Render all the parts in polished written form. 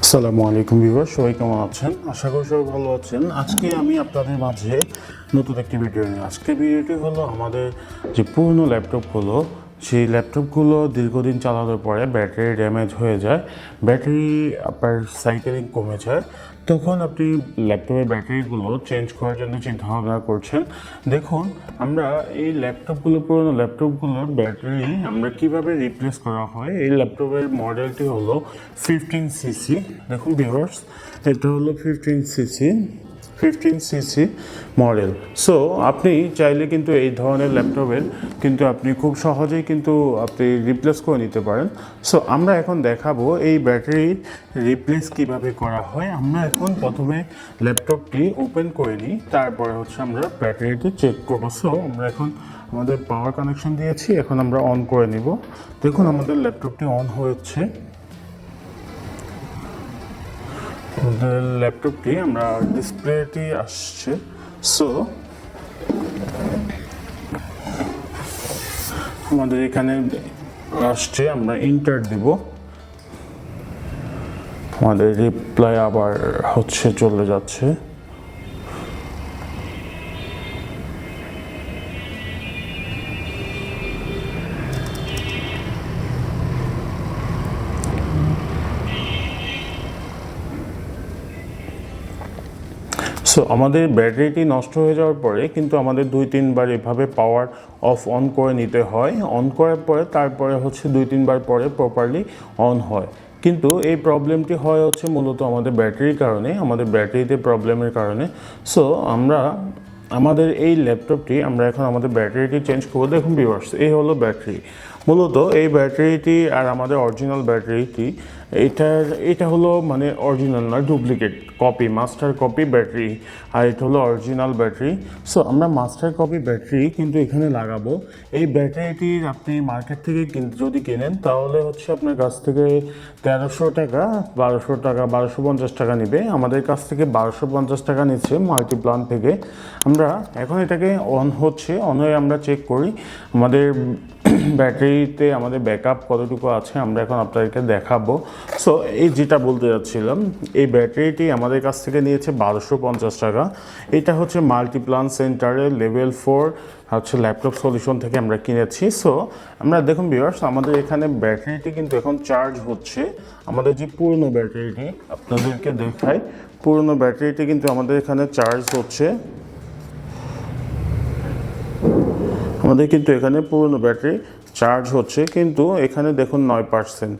আসসালামু আলাইকুম ভিউয়ার, সবাই কেমন আছেন? আশা করি সবাই ভালো আছেন। আজকে আমি আপনাদের মাঝে নতুন একটি ভিডিও নিয়ে আজকের ভিডিওটি হলো আমাদের যে পুরনো ল্যাপটপগুলো, সেই ল্যাপটপগুলো দীর্ঘদিন চালানোর পরে ব্যাটারি ড্যামেজ হয়ে যায়, ব্যাটারি আপনার সাইকেলিং কমে যায়, তখন আপনি ল্যাপটপের ব্যাটারিগুলো চেঞ্জ করার জন্য চিন্তাভাবনা করছেন। দেখুন, আমরা এই ল্যাপটপগুলো, পুরোনো ল্যাপটপগুলোর ব্যাটারি আমরা কীভাবে রিপ্লেস করা হয়। এই ল্যাপটপের মডেলটি হলো 15cc। দেখুন ভিউয়ার্স, এটা হলো 15cc মডেল। সো আপনি চাইলে কিন্তু এই ধরনের ল্যাপটপের কিন্তু আপনি খুব সহজেই কিন্তু আপনি রিপ্লেস করে নিতে পারেন। সো আমরা এখন দেখাবো এই ব্যাটারির রিপ্লেস কিভাবে করা হয়। আমরা এখন প্রথমে ল্যাপটপটি ওপেন করে নিই, তারপরে আমরা ব্যাটারিটি চেক করবো। সো আমরা এখন আমাদের পাওয়ার কানেকশন দিয়েছি, এখন আমরা অন করে নিব। দেখুন আমাদের ল্যাপটপটি অন হয়েছে। আমাদের ল্যাপটপটি আমরা ডিসপ্লেটি আসছে। সো আমাদের এখানে আসছে, আমরা এন্টার দিব। আমাদের রিপ্লাই আবার চলে যাচ্ছে। সো আমাদের ব্যাটারিটি নষ্ট হয়ে যাওয়ার পরে কিন্তু আমাদের 2-3 বার এভাবে পাওয়ার অফ অন করে নিতে হয়। অন করার পরে তারপরে 2-3 বার পরে প্রপারলি অন হয়। কিন্তু এই প্রবলেমটি হয় মূলত আমাদের ব্যাটারির কারণে, আমাদের ব্যাটারিতে প্রবলেমের কারণে। সো আমাদের এই ল্যাপটপটি আমরা এখন আমাদের ব্যাটারিটি চেঞ্জ করবো। দেখুন ভিউয়ার্স, এই হলো ব্যাটারি। মূলত এই ব্যাটারিটি আর আমাদের অরিজিনাল ব্যাটারিটি, এটা হলো মানে অরিজিনাল না, duplicate copy, master copy battery, আর এটা হলো অরিজিনাল ব্যাটারি। সো আমরা মাস্টার কপি ব্যাটারি কিন্তু এখানে লাগাবো। এই ব্যাটারিটির আপনি মার্কেট থেকে যদি কেনেন তাহলে আপনার কাছ থেকে 1300 টাকা, 1200 টাকা, 1250 টাকা নেবে। আমাদের কাছ থেকে 1250 টাকা নিচ্ছে মাল্টিপ্লান থেকে। আমরা এখন এটাকে অন হয়ে আমরা চেক করি আমাদের ব্যাটারিতে আমাদের ব্যাকআপ কতটুকু আছে, আমরা এখন আপনাদেরকে দেখাবো। সো এই যেটা বলতে যাচ্ছিলাম, এই ব্যাটারিটি আমাদের কাছ থেকে নিয়েছে 1250 টাকা। এটা মাল্টিপ্লান সেন্টারের লেভেল 4 ল্যাপটপ সলিউশন থেকে আমরা কিনেছি। সো আমরা দেখুন ভিউয়ার্স, আমাদের এখানে ব্যাটারিটি কিন্তু এখন চার্জ হচ্ছে। আমাদের যে পুরনো ব্যাটারিটি আপনাদেরকে দেখাই, পুরনো ব্যাটারিটি কিন্তু আমাদের এখানে চার্জ হচ্ছে। আমাদের কিন্তু এখানে পুরনো ব্যাটারি চার্জ হচ্ছে, কিন্তু এখানে দেখুন 9%।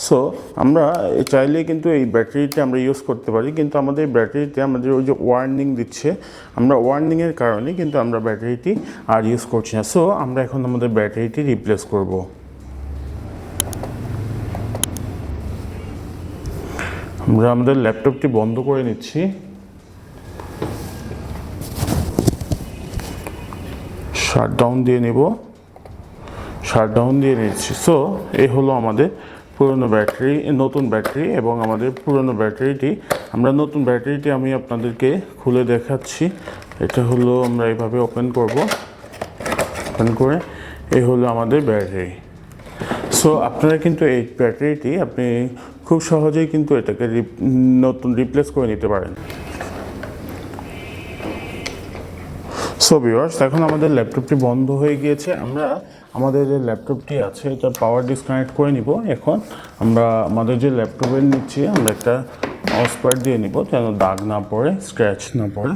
সো আমরা চাইলে কিন্তু এই ব্যাটারিটা আমরা ইউজ করতে পারি, কিন্তু আমাদের ব্যাটারিতে আমাদের ওই যে ওয়ার্নিং দিচ্ছে, আমরা ওয়ার্নিংয়ের কারণে কিন্তু আমরা ব্যাটারিটি আর ইউজ করছি না। সো আমরা এখন আমাদের ব্যাটারিটি রিপ্লেস করব। আমরা আমাদের ল্যাপটপটি বন্ধ করে নিচ্ছি, শাটডাউন দিয়ে নেব, শাটডাউন দিয়ে নিচ্ছি। সো এই হলো আমাদের পুরনো ব্যাটারি, নতুন ব্যাটারি এবং আমাদের পুরনো ব্যাটারিটি। আমরা নতুন ব্যাটারিটি আমি আপনাদেরকে খুলে দেখাচ্ছি। এটা হলো, আমরা এইভাবে ওপেন করব, ওপেন করে এই হলো আমাদের ব্যাটারি। সো আপনারা কিন্তু এই ব্যাটারিটি আপনি খুব সহজেই কিন্তু এটাকে নতুন রিপ্লেস করে নিতে পারেন। সো ভিউয়ার্স, এখন আমাদের ল্যাপটপটি বন্ধ হয়ে গিয়েছে। আমরা আমাদের যে ল্যাপটপটি আছে এটা পাওয়ার ডিসকানেক্ট করে নিব। এখন আমরা আমাদের যে ল্যাপটপের নিচে আমরা একটা অসপার দিয়ে নিব, যেন দাগ না পড়ে, স্ক্র্যাচ না পড়ে।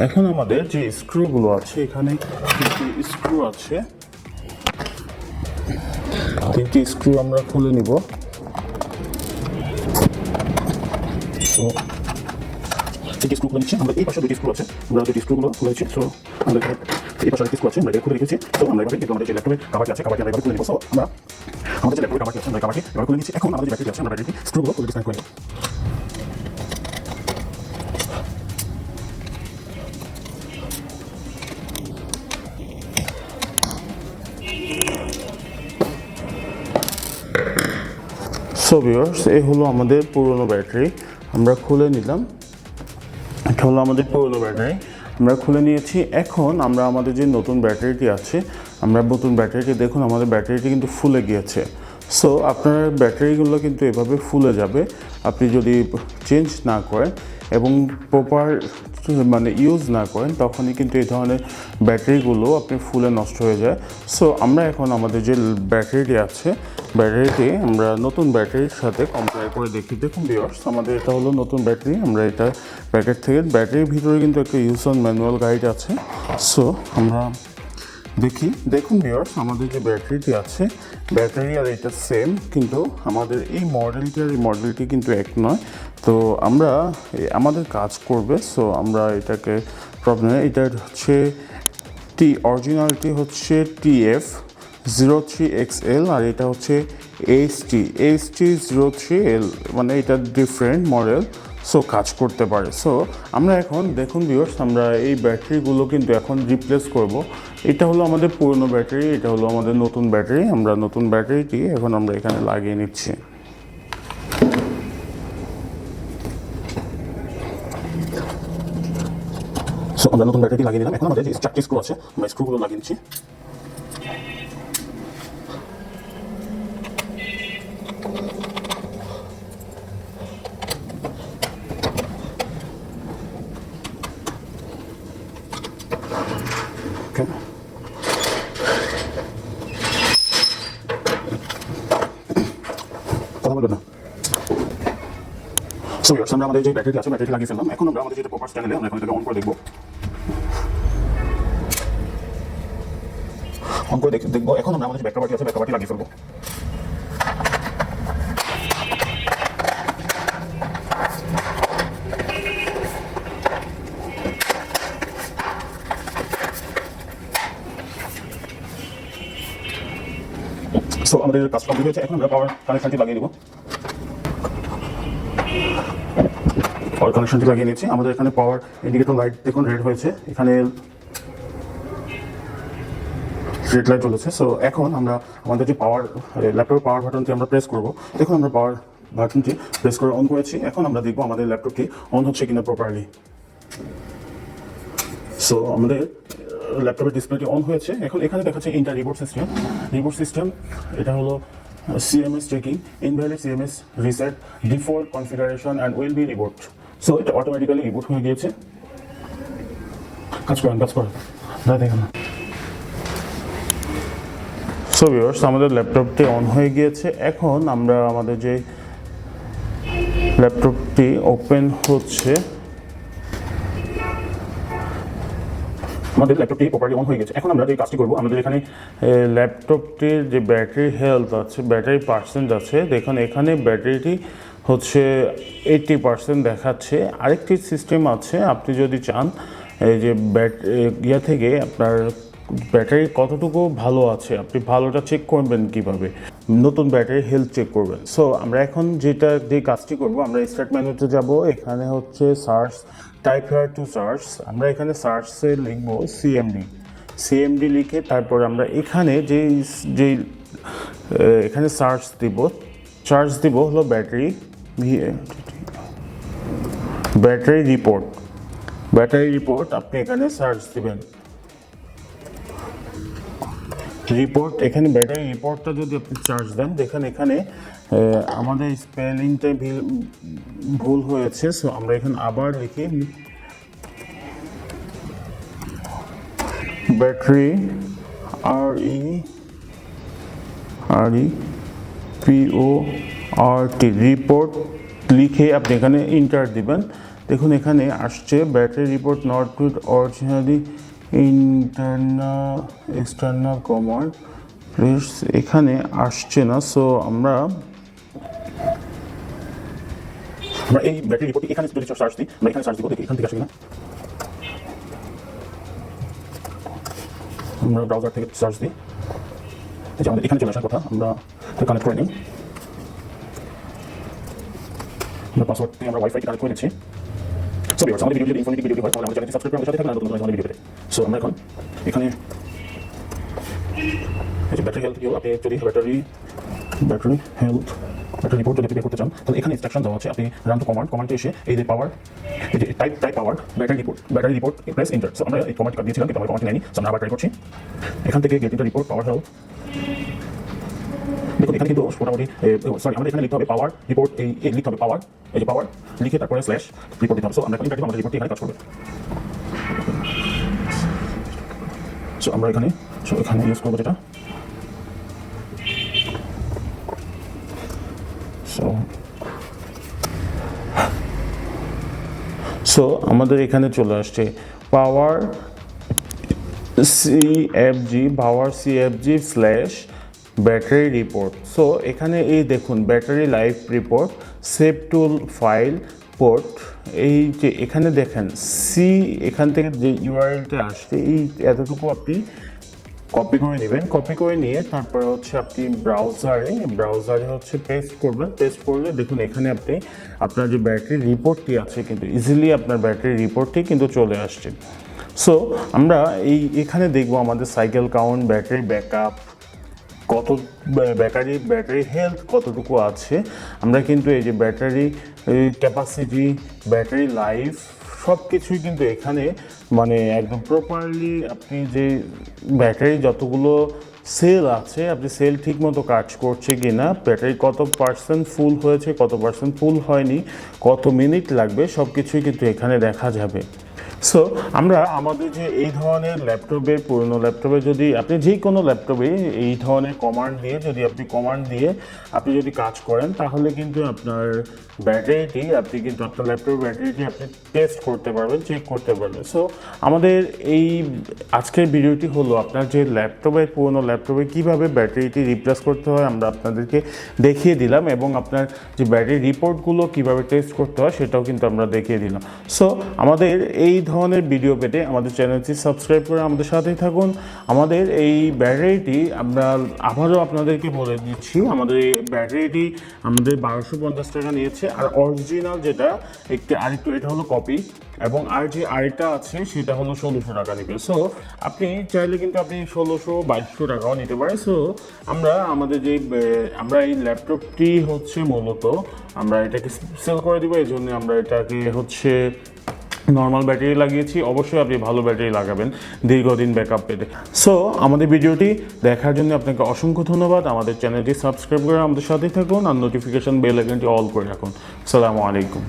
এখন আমাদের যে স্ক্রুগুলো আছে, এখানে 3টি স্ক্রু আছে, 3টি স্ক্রু আমরা খুলে নিব। স্ক্রু খুলে নিচ্ছি। আমরা এই পাশে 2টি স্ক্রু আছে, আমরা 2টি স্ক্রুগুলো খুলেছি। সো আমরা এই পাশে স্ক্রু আছে, আমরা এটা খুলে রেখেছি। তো আমরা এভাবে কিন্তু আমাদের যে ল্যাপটপের কাভারটি আছে, কাভারটি আমরা এভাবে খুলে নিব। সো আমরা আমাদের যে ল্যাপটপের কাভারটি আছে, আমরা কাভারটি এভাবে খুলে নিচ্ছি। এখন আমাদের যে ব্যাটারি আছে, আমরা ব্যাটারি স্ক্রুগুলো খুলে ডিসকানেক্ট করে নিব। সো ভিউয়ার্স, এই হলো আমাদের পুরনো ব্যাটারি, আমরা খুলে নিলাম। এটা হলো আমাদের পুরনো ব্যাটারি, আমরা খুলে নিয়েছি। এখন আমরা আমাদের যে নতুন ব্যাটারিটি আছে, আমরা নতুন ব্যাটারিটি, দেখুন আমাদের ব্যাটারিটি কিন্তু ফুলে গিয়েছে। সো আপনার ব্যাটারিগুলো কিন্তু এভাবে ফুলে যাবে আপনি যদি চেঞ্জ না করেন এবং প্রপার মানে ইউজ না করেন, তখনই কিন্তু এই ধরনের ব্যাটারিগুলো আপনি ফুলে নষ্ট হয়ে যায়। সো আমরা এখন আমাদের যে ব্যাটারিটি আছে, ব্যাটারিটি আমরা নতুন ব্যাটারির সাথে কম্পেয়ার করে দেখি। দেখুন ভিউয়ার্স, আমাদের এটা হলো নতুন ব্যাটারি। আমরা এটা প্যাকেট থেকে, ব্যাটারির ভিতরে কিন্তু একটা ইউজ অন ম্যানুয়াল গাইড আছে। সো আমরা দেখুন ভিউয়ার্স, আমাদের যে ব্যাটারিটি আছে, ব্যাটারি আর এটা সেম, কিন্তু আমাদের এই মডেলটি আর এই মডেলটি কিন্তু এক নয়। তো আমরা আমাদের কাজ করবে। সো আমরা এটাকে প্রবলেম, এটা হচ্ছে অরিজিনালটি হচ্ছে TF03XL আর এটা হচ্ছে HT03L, মানে এটা ডিফারেন্ট মডেল। সো কাজ করতে পারে। সো আমরা এখন দেখুন ভিউয়ার্স, আমরা এই ব্যাটারিগুলো কিন্তু এখন রিপ্লেস করব। এটা হলো আমাদের পুরনো ব্যাটারি, এটা হলো আমাদের নতুন ব্যাটারি। আমরা নতুন ব্যাটারিটি এখন আমরা এখানে লাগিয়ে নিচ্ছি। সো আমরা নতুন ব্যাটারিটি লাগিয়ে নিলাম। এখন আমাদের যে চারটি স্ক্রু আছে, আমরা স্ক্রুগুলো লাগিয়ে নিচ্ছি। কথা বলবেন না। সো ভিউয়ার্স, আমরা আমাদের যে ব্যাটারি আছে, ব্যাটারি লাগিয়ে ফেললাম। এখন আমরা আমাদের যেটা প্রপার চ্যানেলে, আমরা এখন এটাকে অন করে দেখবো। এখন আমরা আমাদের যে ব্যাকআপটি আছে, ব্যাকআপটি লাগিয়ে ফেলবো। সো আমাদের কাজ কমপ্লিট হয়েছে। এখন আমরা পাওয়ার কানেকশনটি লাগিয়ে দেবো। পাওয়ার কানেকশনটি লাগিয়ে নিয়েছি। আমাদের এখানে পাওয়ার ইন্ডিকেটর লাইট দেখুন রেড হয়েছে, এখানে রেড লাইট জ্বলেছে। সো এখন আমরা আমাদের যে পাওয়ার ল্যাপটপের পাওয়ার বাটনটি আমরা প্রেস করব। দেখুন আমরা পাওয়ার বাটনটি প্রেস করে অন করেছি। এখন আমরা দেখবো আমাদের ল্যাপটপটি অন হচ্ছে কিনা প্রপারলি। সো আমাদের ল্যাপটপের ডিসপ্লেটি অন হয়েছে। এখন এখানে দেখাচ্ছে ইন্টার রিবোট সিস্টেম। এটা হলো CMS checking, invalid CMS reset, default configuration and will be reboot. So এটা অটোমেটিক্যালি রিবোট হয়ে গিয়েছে। কাজ করেন দেখেন। সো ভিউয়ার্স, আমাদের ল্যাপটপটি অন হয়ে গিয়েছে। এখন আমরা আমাদের যে ল্যাপটপটি ওপেন হচ্ছে, আমাদের ল্যাপটপটি প্রপারলি অন হয়ে গেছে। এখন আমরা যে কাজটি করবো, আমাদের এখানে ল্যাপটপটির যে ব্যাটারি হেলথ আছে, ব্যাটারি পার্সেন্ট আছে, দেখুন এখানে ব্যাটারিটি হচ্ছে 80% দেখাচ্ছে। আরেকটি সিস্টেম আছে, আপনি যদি চান এই যে ইয়া থেকে আপনার ব্যাটারি কতটুকু ভালো আছে, আপনি ভালোটা চেক করবেন কিভাবে, নতুন ব্যাটারি হেলথ চেক করবেন। সো আমরা এখন যে কাজটি করবো, আমরা স্টার্ট মেনুতে যাব। এখানে হচ্ছে search, type hair to search. আমরা এখানে সার্চে লিখবো CMD লিখে তারপর আমরা এখানে যে এখানে সার্চ দিব হলো ব্যাটারি রিপোর্ট। আপনি এখানে সার্চ দিবেন রিপোর্ট। এখানে ব্যাটারি রিপোর্টটা যদি আপনি সার্চ দেন, দেখেন এখানে আমাদের স্পেলিংটা ভুল হয়েছে। সো আমরা এখানে আবার লিখি ব্যাটারি REPORT রিপোর্ট লিখে আপনি এখানে ইন্টার দিবেন। দেখুন এখানে আসছে battery report not with originally external command, এখানে আসছে না। সো আমরা এই ব্যাটারি রিপোর্ট এখানে যদি সার্চ দিই, আমরা এখানে সার্চ দিব, দেখি এখান থেকে আসে কিনা। আমরা ব্রাউজার থেকে সার্চ দিই, আমাদের এখানে চলে আসার কথা। আমরা কানেক্ট করে নিই, আমরা পাসওয়ার্ডটি আমরা ওয়াইফাই কানেক্ট করে নিচ্ছি। সো ভিউয়ার্স, আমাদের ভিডিও যদি ইনফরমেটিভ ভিডিও হয়, তাহলে আমাদের চ্যানেলটি সাবস্ক্রাইব করে আমাদের সাথে থাকবেন নতুন ভিডিও পেতে। সো আমরা এখন এখানে এই যে ব্যাটারি হেলথ, আপনি যদি ব্যাটারি রিপোর্ট যদি বের করতে চান, তাহলে এখানে ইনস্ট্রাকশন দেওয়া আছে। আপনি রান টু কমান্ডে এসে এই যে পাওয়ার, এই যে টাইপ পাওয়ার battery report press enter. So আমরা এই কমান্ডটা দিয়েছিলাম, কিন্তু আমরা কমান্ডটি নেইনি। সো আমরা আবার ট্রাই করছি। এখান থেকে গেট ইন্টার রিপোর্ট পাওয়ার হেলথ, দেখুন এখানে কিন্তু মোটামুটি সরি আমাদের এখানে লিখতে হবে পাওয়ার রিপোর্ট, এই লিখতে হবে পাওয়ার, এই যে পাওয়ার লিখে তারপরে স্ল্যাশ রিপোর্ট দিতে হবে। সো আমরা এখন ইন্টার দিব, আমাদের রিপোর্টটি এখানে কাজ করবে। সো আমরা এখানে ইউজ করবো যেটা সো আমাদের এখানে চলে আসছে power CFG slash battery report. So এখানে এই দেখুন battery life report, save tool file port, এই যে এখানে দেখেন এখান থেকে যে ইউআরএলটা আসছে এই এতটুকু আপনি কপি করে নেবেন। কপি করে নিয়ে তারপরে হচ্ছে আপনি ব্রাউজারে হচ্ছে পেস্ট করবেন। পেস্ট করলে দেখুন এখানে আপনি আপনার যে ব্যাটারি রিপোর্টটি আছে কিন্তু ইজিলি আপনার ব্যাটারি রিপোর্টটি কিন্তু চলে আসছে। সো আমরা এখানে দেখব আমাদের সাইকেল কাউন্ট, ব্যাটারি ব্যাকআপ, কত ব্যাটারি হেলথ কতটুকু আছে। আমরা কিন্তু এই যে ব্যাটারি ক্যাপাসিটি, ব্যাটারি লাইফ সব কিছুই কিন্তু এখানে মানে একদম প্রপারলি আপনি যে ব্যাটারি যতগুলো সেল আছে আপনি সেল ঠিক মতো কাজ করছে কি না, ব্যাটারি কত পার্সেন্ট ফুল হয়েছে, কত পার্সেন্ট ফুল হয়নি, কত মিনিট লাগবে সব কিছুই কিন্তু এখানে দেখা যাবে। সো আমরা আমাদের যে এই ধরনের ল্যাপটপে, পুরনো ল্যাপটপে যদি আপনি যে কোনো ল্যাপটপে এই ধরনের কমান্ড দিয়ে আপনি যদি কাজ করেন তাহলে কিন্তু আপনার ব্যাটারিটি আপনার ল্যাপটপের ব্যাটারিটি আপনি টেস্ট করতে পারবেন, চেক করতে পারবেন। সো আমাদের এই আজকের ভিডিওটি হলো আপনার যে পুরনো ল্যাপটপে কীভাবে ব্যাটারিটি রিপ্লেস করতে হয় আমরা আপনাদেরকে দেখিয়ে দিলাম, এবং আপনার যে ব্যাটারি রিপোর্টগুলো কীভাবে টেস্ট করতে হয় সেটাও কিন্তু আমরা দেখিয়ে দিলাম। সো আমাদের এই ধরনের ভিডিও পেতে আমাদের চ্যানেলটি সাবস্ক্রাইব করে আমাদের সাথেই থাকুন। আমাদের এই ব্যাটারিটি আমরা আবারও আপনাদেরকে বলে দিচ্ছি, আমাদের এই ব্যাটারিটি আমাদের 1250 টাকা নিয়েছে, আর অরিজিনাল যেটা আরেকটু এটা হলো কপি, এবং আর যে আরেকটা আছে সেটা হলো 1600 টাকা নেবে। সো আপনি চাইলে কিন্তু আপনি 1600-2200 টাকাও নিতে পারেন। সো আমরা এই ল্যাপটপটি হচ্ছে মূলত আমরা এটাকে সেল করে দিব, এই জন্য আমরা এটাকে হচ্ছে নর্মাল ব্যাটারি লাগিয়েছি। অবশ্যই আপনি ভালো ব্যাটারি লাগাবেন দীর্ঘদিন ব্যাকআপ পেতে। সো আমাদের ভিডিওটি দেখার জন্য আপনাকে অসংখ্য ধন্যবাদ। আমাদের চ্যানেলটি সাবস্ক্রাইব করে আমাদের সাথেই থাকুন, আর নোটিফিকেশন বেল আইকনটি অল করে রাখুন। আসসালামু আলাইকুম।